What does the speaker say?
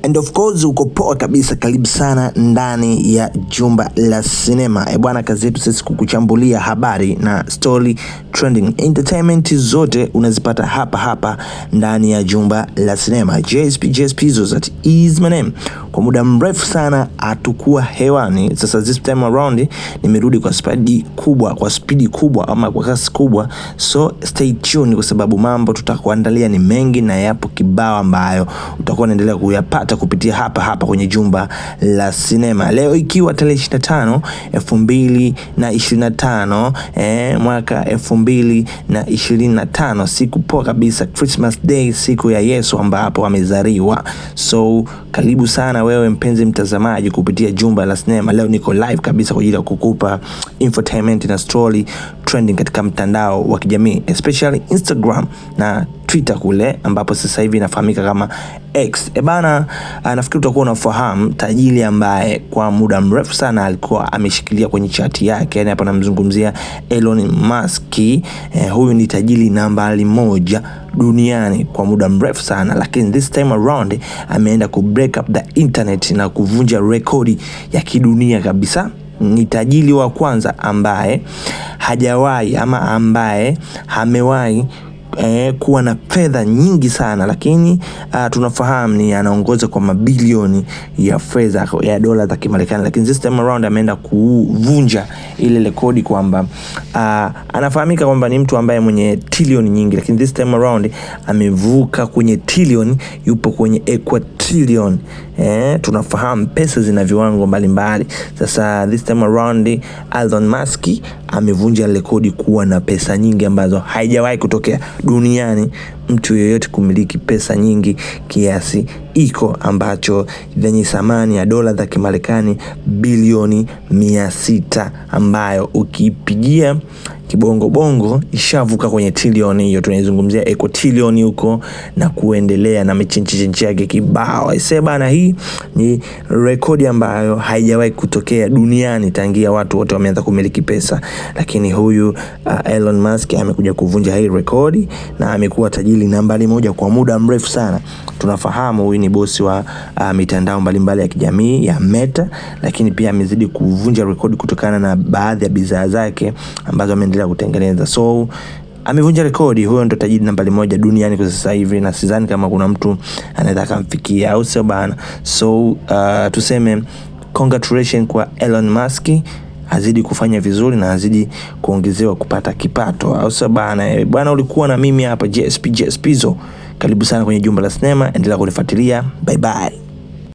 And of course uko poa kabisa, karibu sana ndani ya jumba la sinema. Bwana, kazi yetu sisi kukuchambulia habari na story trending entertainment zote unazipata hapa ndani ya jumba la sinema. JSP that is my name. Kwa muda mrefu sana atakuwa hewani. Sasa this time around nimerudi kwa speed kubwa ama kwa kasi kubwa. So stay tuned kwa sababu mambo tutakuandalia ni mengi na yapo kibao ambayo utakuwa unaendelea kuyapata kupitia hapa kwenye jumba la sinema. Leo ikiwa tarehe 25 2025 mwaka 2025, siku poa kabisa, Christmas Day, siku ya Yesu ambapo amezaliwa. So karibu sana wewe mpenzi mtazamaji kupitia jumba la sinema. Leo niko live kabisa kwa ajili ya kukupa infotainment na story trending katika mtandao wa kijamii, especially Instagram na Twitter kule ambapo sasa hivi inafahamika kama X. Bana, nafikiri utakuwa unafahamu tajiri ambaye kwa muda mrefu sana alikuwa ameshikilia kwenye chati yake. Yani hapa namzungumzia Elon Musk. Huyu ni tajiri nambari 1 duniani kwa muda mrefu sana, lakini this time around ameenda ku break up the internet na kuvunja rekodi ya kidunia kabisa. Ni tajiri wa kwanza ambaye hajawahi ama ambaye hamewahi kuwa na fedha nyingi sana, lakini tunafahamu ni anaongoza kwa mabilioni ya fedha ya dola za Kimarekani, lakini this time around ameenda kuvunja ile rekodi kwamba anafahamika kwamba ni mtu ambaye mwenye trilioni nyingi, lakini this time around amevuka kwenye trilioni, yupo kwenye quadrillion. Tunafahamu pesa zina viwango mbalimbali. Sasa this time around Elon Musk amevunja rekodi kuwa na pesa nyingi ambazo haijawahi kutokea duniani, mtu yeyote kumiliki pesa nyingi kiasi iko ambacho yenye thamani ya dola za Kimarekani bilioni 600, ambayo ukipigia kibongo ishavuka kwenye trilioni hiyo. Tunazungumzia trilioni huko na kuendelea na michinchi yake kibao. Bana, hii ni rekodi ambayo haijawahi kutokea duniani tangia watu wote wameanza kumiliki pesa, lakini huyu Elon Musk amekuja kuvunja hii rekodi na amekuwa tajiri nambari 1 kwa muda mrefu sana. Tunafahamu huyu ni bosi wa mitandao mbalimbali ya kijamii ya Meta, lakini pia amezidi kuvunja rekodi kutokana na baadhi ya bidhaa zake ambazo ameendelea kutengeneza. So amevunja rekodi. Huyo ndo tajiri nambari 1 duniani kwa sasa hivi, na sidhani kama kuna mtu anaweza kumfikia, au sio bana? So tuseme congratulations kwa Elon Musk, azidi kufanya vizuri na azidi kuongezewa kupata kipato, au sio bana? Bwana, ulikuwa na mimi hapa JSP. Karibu sana kwenye jumba la sinema, endelea kunifuatilia. Bye bye.